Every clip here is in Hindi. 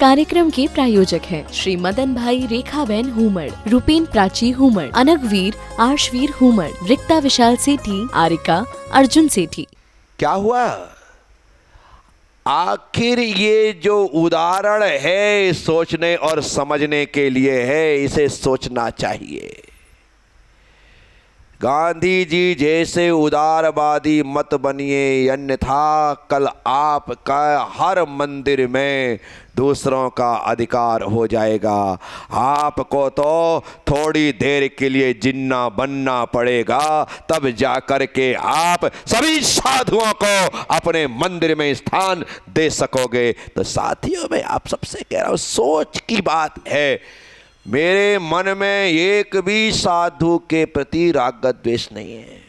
कार्यक्रम के प्रायोजक हैं श्री मदन भाई रेखाबेन हुमड़, रूपेन प्राची हुमड़, अनगवीर आर्शवीर हुमड़, रिक्ता विशाल सेठी, आरिका अर्जुन सेठी। क्या हुआ? आखिर ये जो उदाहरण है सोचने और समझने के लिए है, इसे सोचना चाहिए। गांधी जी जैसे उदारवादी मत बनिए, अन्यथा कल आपका हर मंदिर में दूसरों का अधिकार हो जाएगा। आपको तो थोड़ी देर के लिए जिन्ना बनना पड़ेगा, तब जाकर के आप सभी साधुओं को अपने मंदिर में स्थान दे सकोगे। तो साथियों, मैं आप सबसे कह रहा हूं, सोच की बात है। मेरे मन में एक भी साधु के प्रति राग द्वेष नहीं है।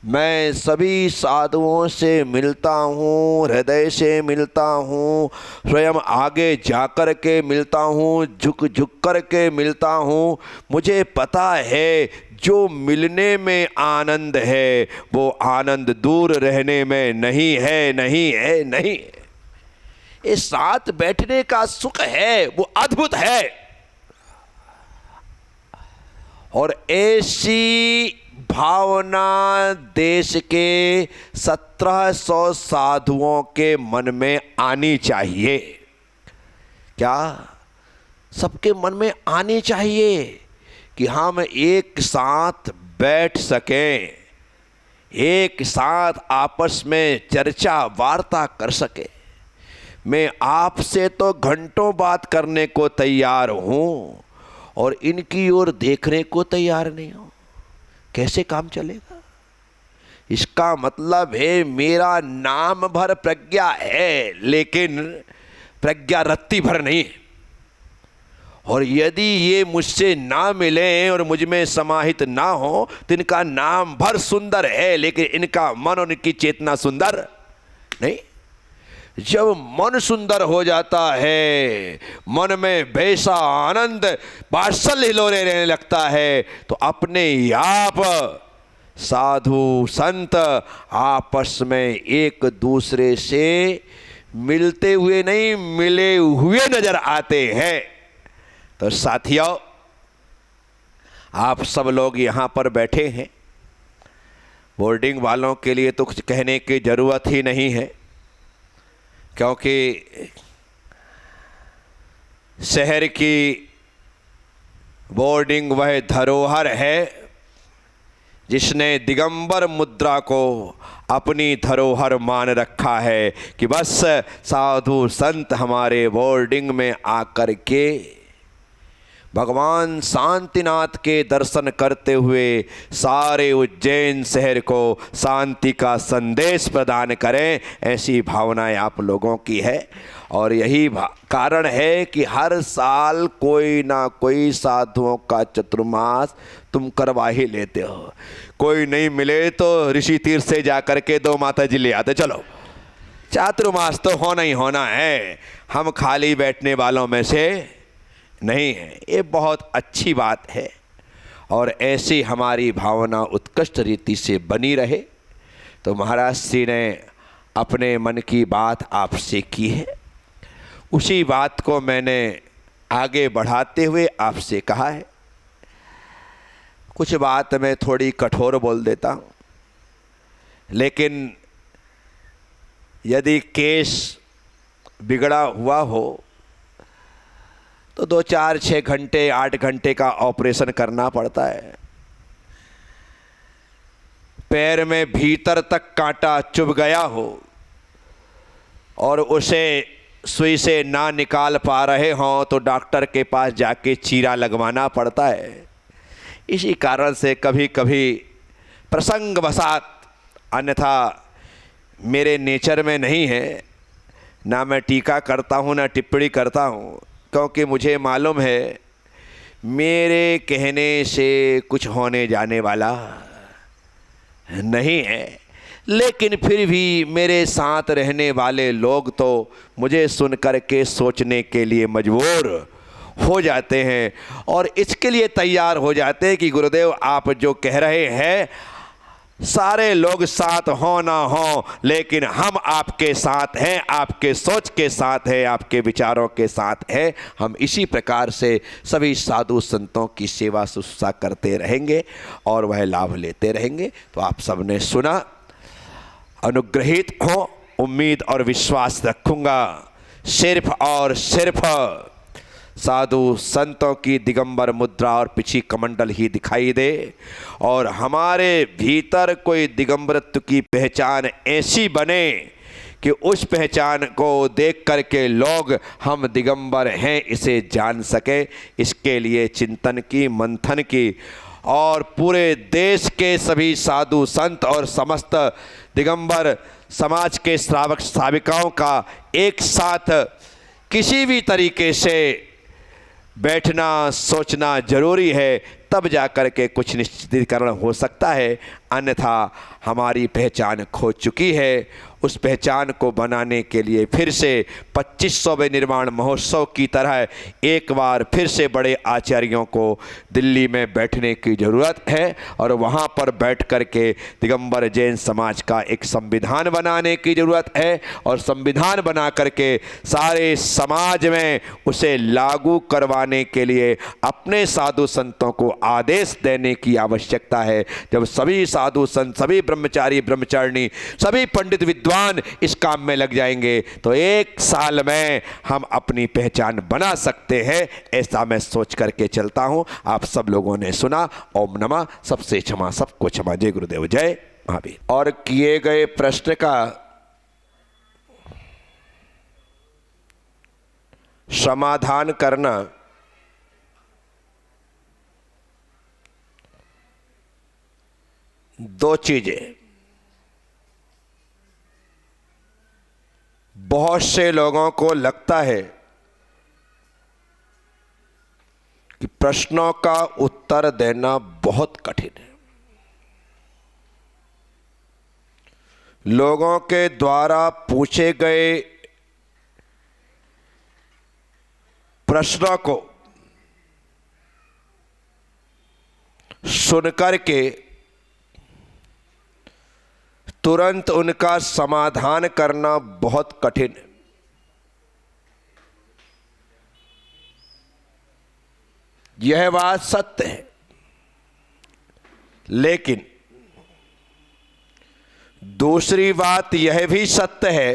मैं सभी साधुओं से मिलता हूँ, हृदय से मिलता हूँ, स्वयं आगे जाकर के मिलता हूँ, झुक झुक कर के मिलता हूँ। मुझे पता है जो मिलने में आनंद है वो आनंद दूर रहने में नहीं है, नहीं है, नहीं है। ये साथ बैठने का सुख है वो अद्भुत है। और ऐसी भावना देश के 1700 साधुओं के मन में आनी चाहिए। क्या? सबके मन में आनी चाहिए कि हम एक साथ बैठ सकें, एक साथ आपस में चर्चा वार्ता कर सके। मैं आपसे तो घंटों बात करने को तैयार हूँ और इनकी ओर देखने को तैयार नहीं हो। कैसे काम चलेगा? इसका मतलब है मेरा नाम भर प्रज्ञा है, लेकिन प्रज्ञा रत्ती भर नहीं। और यदि ये मुझसे ना मिले और मुझ में समाहित ना हो तो इनका नाम भर सुंदर है, लेकिन इनका मन और इनकी चेतना सुंदर नहीं। जब मन सुंदर हो जाता है, मन में वैसा आनंद वात्सल्य हिलोरे रहने लगता है, तो अपने आप साधु संत आपस में एक दूसरे से मिलते हुए नहीं, मिले हुए नजर आते हैं। तो साथियों, आप सब लोग यहाँ पर बैठे हैं। बोर्डिंग वालों के लिए तो कुछ कहने की जरूरत ही नहीं है, क्योंकि शहर की बोर्डिंग वह धरोहर है जिसने दिगंबर मुद्रा को अपनी धरोहर मान रखा है कि बस साधु संत हमारे बोर्डिंग में आकर के भगवान शांतिनाथ के दर्शन करते हुए सारे उज्जैन शहर को शांति का संदेश प्रदान करें। ऐसी भावनाएं आप लोगों की है और यही कारण है कि हर साल कोई ना कोई साधुओं का चतुर्मास तुम करवा ही लेते हो। कोई नहीं मिले तो ऋषि तीर्थ से जाकर के 2 माता जी ले आते। चलो, चातुर्मास तो होना ही होना है, हम खाली बैठने वालों में से नहीं है। ये बहुत अच्छी बात है और ऐसी हमारी भावना उत्कृष्ट रीति से बनी रहे। तो महाराज श्री ने अपने मन की बात आपसे की है, उसी बात को मैंने आगे बढ़ाते हुए आपसे कहा है। कुछ बात मैं थोड़ी कठोर बोल देता हूँ, लेकिन यदि केस बिगड़ा हुआ हो तो 2, 4, 6 घंटे 8 घंटे का ऑपरेशन करना पड़ता है। पैर में भीतर तक कांटा चुभ गया हो और उसे सुई से ना निकाल पा रहे हों तो डॉक्टर के पास जाके चीरा लगवाना पड़ता है। इसी कारण से कभी कभी प्रसंगवशात, अन्यथा मेरे नेचर में नहीं है, ना मैं टीका करता हूँ ना टिप्पणी करता हूँ, क्योंकि मुझे मालूम है मेरे कहने से कुछ होने जाने वाला नहीं है। लेकिन फिर भी मेरे साथ रहने वाले लोग तो मुझे सुन कर के सोचने के लिए मजबूर हो जाते हैं और इसके लिए तैयार हो जाते हैं कि गुरुदेव आप जो कह रहे हैं सारे लोग साथ हो ना हो, लेकिन हम आपके साथ हैं, आपके सोच के साथ हैं, आपके विचारों के साथ हैं। हम इसी प्रकार से सभी साधु संतों की सेवा शुश्रूषा करते रहेंगे और वह लाभ लेते रहेंगे। तो आप सबने सुना, अनुग्रहित हो, उम्मीद और विश्वास रखूंगा सिर्फ और सिर्फ साधु संतों की दिगंबर मुद्रा और पिछी कमंडल ही दिखाई दे और हमारे भीतर कोई दिगंबरत्व की पहचान ऐसी बने कि उस पहचान को देख करके लोग हम दिगंबर हैं इसे जान सके। इसके लिए चिंतन की, मंथन की और पूरे देश के सभी साधु संत और समस्त दिगंबर समाज के श्रावक श्राविकाओं का एक साथ किसी भी तरीके से बैठना सोचना जरूरी है, तब जाकर के कुछ निश्चितीकरण हो सकता है। अन्यथा हमारी पहचान खो चुकी है। उस पहचान को बनाने के लिए फिर से 2500वें निर्वाण महोत्सव की तरह एक बार फिर से बड़े आचार्यों को दिल्ली में बैठने की ज़रूरत है और वहाँ पर बैठ कर के दिगंबर जैन समाज का एक संविधान बनाने की ज़रूरत है और संविधान बना करके सारे समाज में उसे लागू करवाने के लिए अपने साधु संतों को आदेश देने की आवश्यकता है। जब सभी साधु संत, सभी ब्रह्मचारी ब्रह्मचारिणी, सभी पंडित विद्वान इस काम में लग जाएंगे तो एक साल में हम अपनी पहचान बना सकते हैं। ऐसा मैं सोच करके चलता हूं। आप सब लोगों ने सुना। ओम नमः, सबसे क्षमा, सबको क्षमा। जय गुरुदेव, जय महावीर। और किए गए प्रश्न का समाधान करना दो चीजें। बहुत से लोगों को लगता है कि प्रश्नों का उत्तर देना बहुत कठिन है। लोगों के द्वारा पूछे गए प्रश्नों को सुनकर के तुरंत उनका समाधान करना बहुत कठिन है। यह बात सत्य है, लेकिन दूसरी बात यह भी सत्य है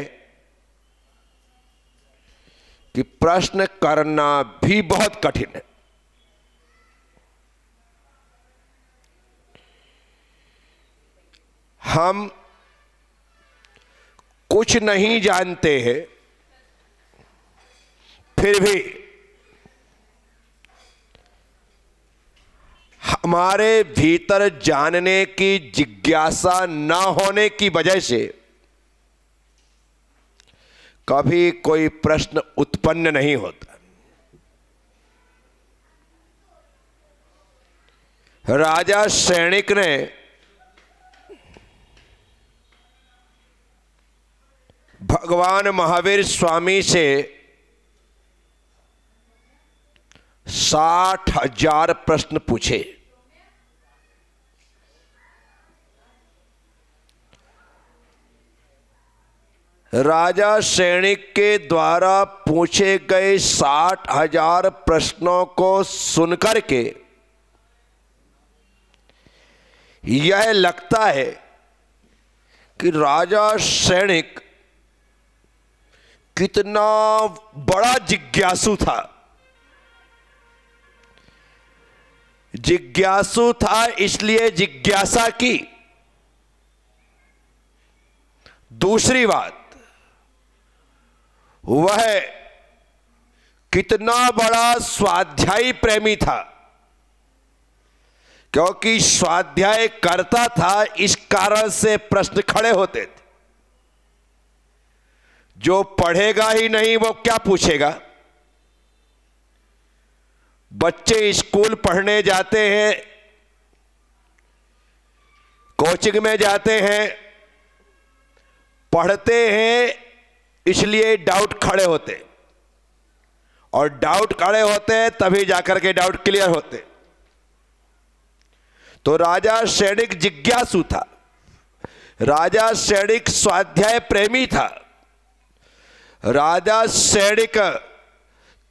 कि प्रश्न करना भी बहुत कठिन है। हम कुछ नहीं जानते हैं, फिर भी हमारे भीतर जानने की जिज्ञासा न होने की वजह से कभी कोई प्रश्न उत्पन्न नहीं होता। राजा सैनिक ने भगवान महावीर स्वामी से 60,000 प्रश्न पूछे। राजा सैनिक के द्वारा पूछे गए 60,000 प्रश्नों को सुनकर के यह लगता है कि राजा सैनिक कितना बड़ा जिज्ञासु था। जिज्ञासु था इसलिए जिज्ञासा की। दूसरी बात, वह कितना बड़ा स्वाध्यायी प्रेमी था, क्योंकि स्वाध्याय करता था, इस कारण से प्रश्न खड़े होते थे। जो पढ़ेगा ही नहीं वो क्या पूछेगा। बच्चे स्कूल पढ़ने जाते हैं, कोचिंग में जाते हैं, पढ़ते हैं, इसलिए डाउट खड़े होते, और डाउट खड़े होते हैं तभी जाकर के डाउट क्लियर होते। तो राजा सैनिक जिज्ञासु था, राजा सैनिक स्वाध्याय प्रेमी था, राजा सैनिक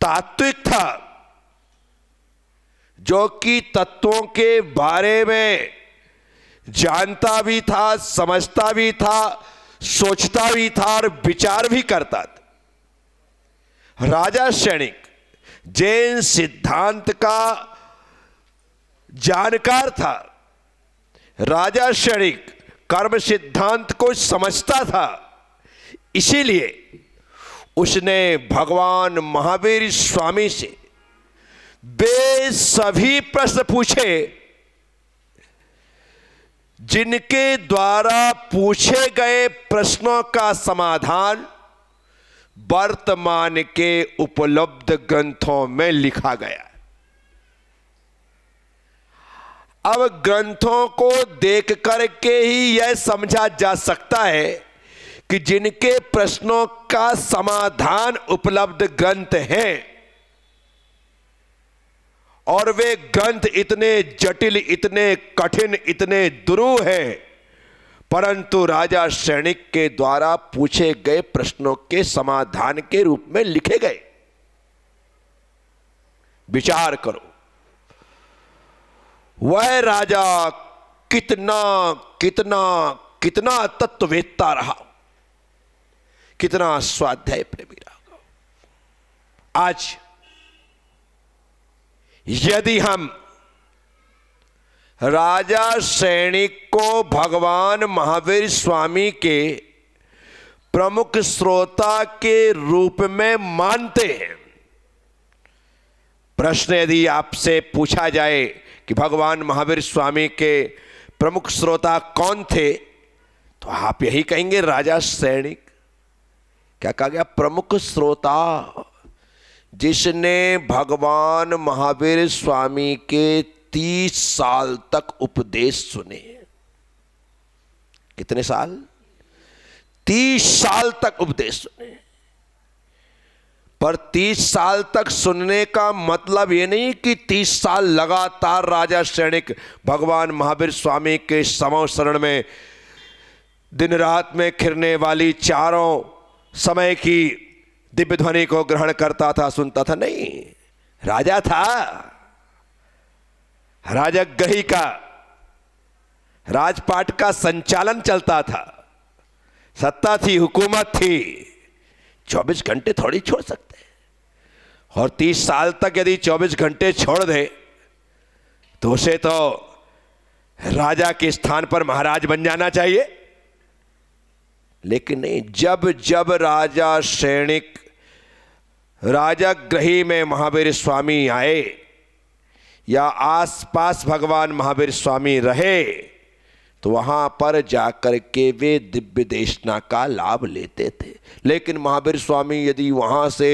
तात्विक था, जो कि तत्वों के बारे में जानता भी था, समझता भी था, सोचता भी था और विचार भी करता था। राजा सैनिक जैन सिद्धांत का जानकार था, राजा सैनिक कर्म सिद्धांत को समझता था। इसीलिए उसने भगवान महावीर स्वामी से वे सभी प्रश्न पूछे जिनके द्वारा पूछे गए प्रश्नों का समाधान वर्तमान के उपलब्ध ग्रंथों में लिखा गया। अब ग्रंथों को देख करके ही यह समझा जा सकता है कि जिनके प्रश्नों का समाधान उपलब्ध ग्रंथ हैं और वे ग्रंथ इतने जटिल, इतने कठिन, इतने दुरूह हैं, परंतु राजा सैनिक के द्वारा पूछे गए प्रश्नों के समाधान के रूप में लिखे गए। विचार करो, वह राजा कितना कितना कितना तत्ववेत्ता रहा, कितना स्वाध्याय प्रेमी रहा। आज यदि हम राजा सैनिक को भगवान महावीर स्वामी के प्रमुख श्रोता के रूप में मानते हैं, प्रश्न यदि आपसे पूछा जाए कि भगवान महावीर स्वामी के प्रमुख श्रोता कौन थे, तो आप यही कहेंगे राजा सैनिक। क्या कहा गया? प्रमुख श्रोता, जिसने भगवान महावीर स्वामी के 30 साल तक उपदेश सुने। कितने साल? 30 साल तक उपदेश सुने। पर 30 साल तक सुनने का मतलब यह नहीं कि 30 साल लगातार राजा सैनिक भगवान महावीर स्वामी के समो शरण में दिन रात में खिरने वाली चारों समय की दिव्य ध्वनि को ग्रहण करता था, सुनता था। नहीं, राजा था, राजगृही का राजपाट का संचालन चलता था, सत्ता थी, हुकूमत थी, 24 घंटे थोड़ी छोड़ सकते। और 30 साल तक यदि 24 घंटे छोड़ दे तो उसे तो राजा के स्थान पर महाराज बन जाना चाहिए। लेकिन नहीं, जब जब राजा सैनिक राजगृही में महावीर स्वामी आए या आसपास भगवान महावीर स्वामी रहे, तो वहां पर जाकर के वे दिव्य देशना का लाभ लेते थे। लेकिन महावीर स्वामी यदि वहां से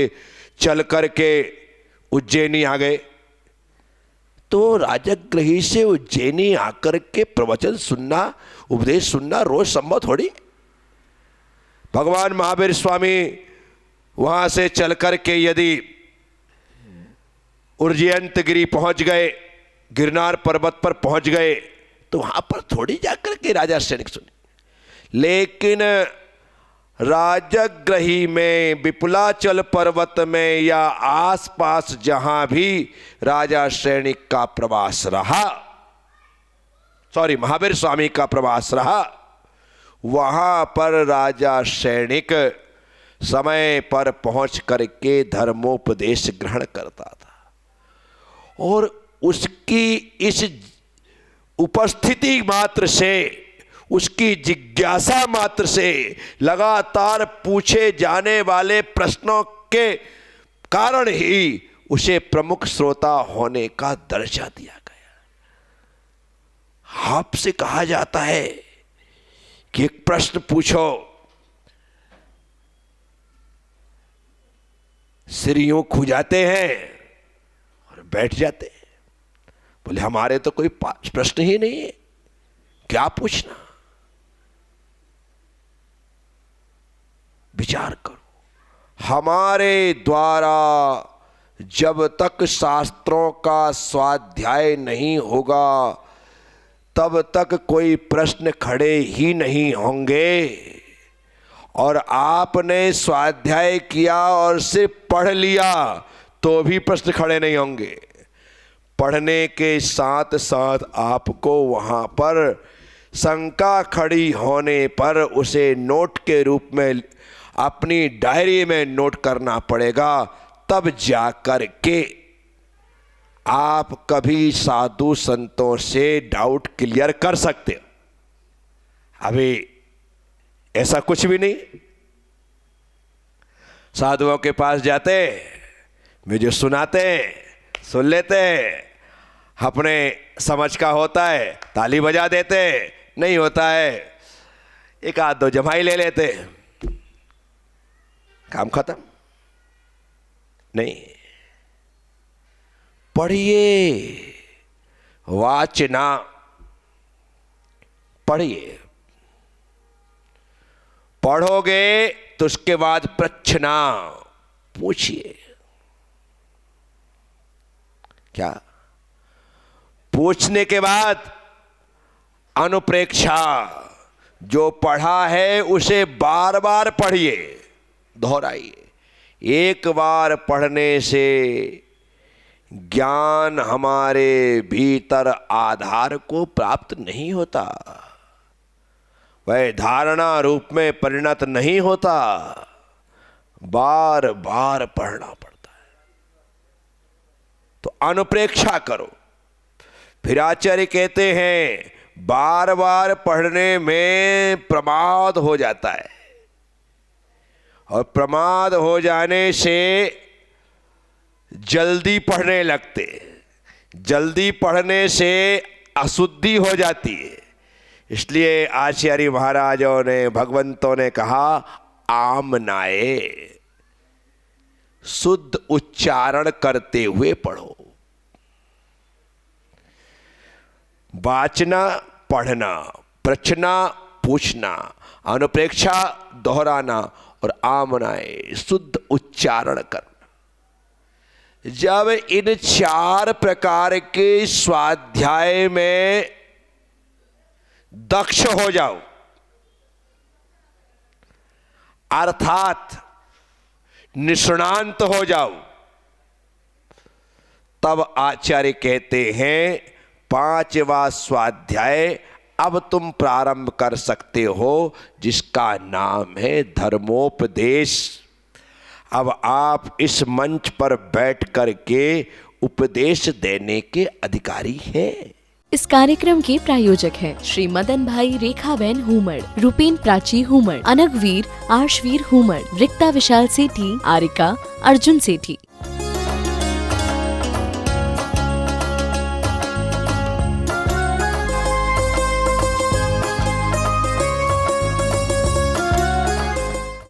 चल करके उज्जैनी आ गए, तो राजगृही से उज्जैनी आकर के प्रवचन सुनना, उपदेश सुनना रोज संभव थोड़ी। भगवान महावीर स्वामी वहां से चल करके यदि उज्जयंतगिरी पहुंच गए, गिरनार पर्वत पर पहुंच गए, तो वहां पर थोड़ी जाकर के राजा सैनिक सुने। लेकिन राजगृही में, विपुलाचल पर्वत में या आसपास जहां भी राजा सैनिक का प्रवास रहा, महावीर स्वामी का प्रवास रहा, वहां पर राजा सैनिक समय पर पहुंच करके धर्मोपदेश ग्रहण करता था। और उसकी इस उपस्थिति मात्र से, उसकी जिज्ञासा मात्र से, लगातार पूछे जाने वाले प्रश्नों के कारण ही उसे प्रमुख श्रोता होने का दर्जा दिया गया। आपसे कहा जाता है कि एक प्रश्न पूछो, सिर यूं खुजाते हैं और बैठ जाते हैं। बोले हमारे तो कोई प्रश्न ही नहीं है, क्या पूछना। विचार करो, हमारे द्वारा जब तक शास्त्रों का स्वाध्याय नहीं होगा, तब तक कोई प्रश्न खड़े ही नहीं होंगे। और आपने स्वाध्याय किया और सिर्फ पढ़ लिया तो भी प्रश्न खड़े नहीं होंगे। पढ़ने के साथ साथ आपको वहाँ पर शंका खड़ी होने पर उसे नोट के रूप में अपनी डायरी में नोट करना पड़ेगा, तब जा कर के आप कभी साधु संतों से डाउट क्लियर कर सकते हो। अभी ऐसा कुछ भी नहीं। साधुओं के पास जाते, मुझे सुनाते, सुन लेते, अपने समझ का होता है ताली बजा देते, नहीं होता है एक आध दो जमाई ले लेते, काम खत्म। नहीं, पढ़िए, वाचना, पढ़िए। पढ़ोगे तो उसके बाद प्रश्ना, पूछिए। क्या? पूछने के बाद अनुप्रेक्षा, जो पढ़ा है उसे बार बार पढ़िए, दोहराइए। एक बार पढ़ने से ज्ञान हमारे भीतर आधार को प्राप्त नहीं होता, वह धारणा रूप में परिणत नहीं होता, बार बार पढ़ना पड़ता है। तो अनुप्रेक्षा करो। फिर आचार्य कहते हैं बार बार पढ़ने में प्रमाद हो जाता है, और प्रमाद हो जाने से जल्दी पढ़ने लगते, जल्दी पढ़ने से अशुद्धि हो जाती है। इसलिए आचार्य महाराजों ने, भगवंतों ने कहा आमनाए, शुद्ध उच्चारण करते हुए पढ़ो। वाचना, पढ़ना, प्रश्ना, पूछना, अनुप्रेक्षा, दोहराना, और आमनाए, शुद्ध उच्चारण करना। जब इन चार प्रकार के स्वाध्याय में दक्ष हो जाओ, अर्थात निष्णांत हो जाओ, तब आचार्य कहते हैं पांचवा स्वाध्याय अब तुम प्रारंभ कर सकते हो, जिसका नाम है धर्मोपदेश। अब आप इस मंच पर बैठ करके उपदेश देने के अधिकारी हैं। इस कार्यक्रम के प्रायोजक हैं श्री मदन भाई रेखाबेन हुमड़, रूपेन प्राची हुमड़, अनगवीर आर्शवीर हुमड़, रिक्ता विशाल सेठी, आरिका अर्जुन सेठी।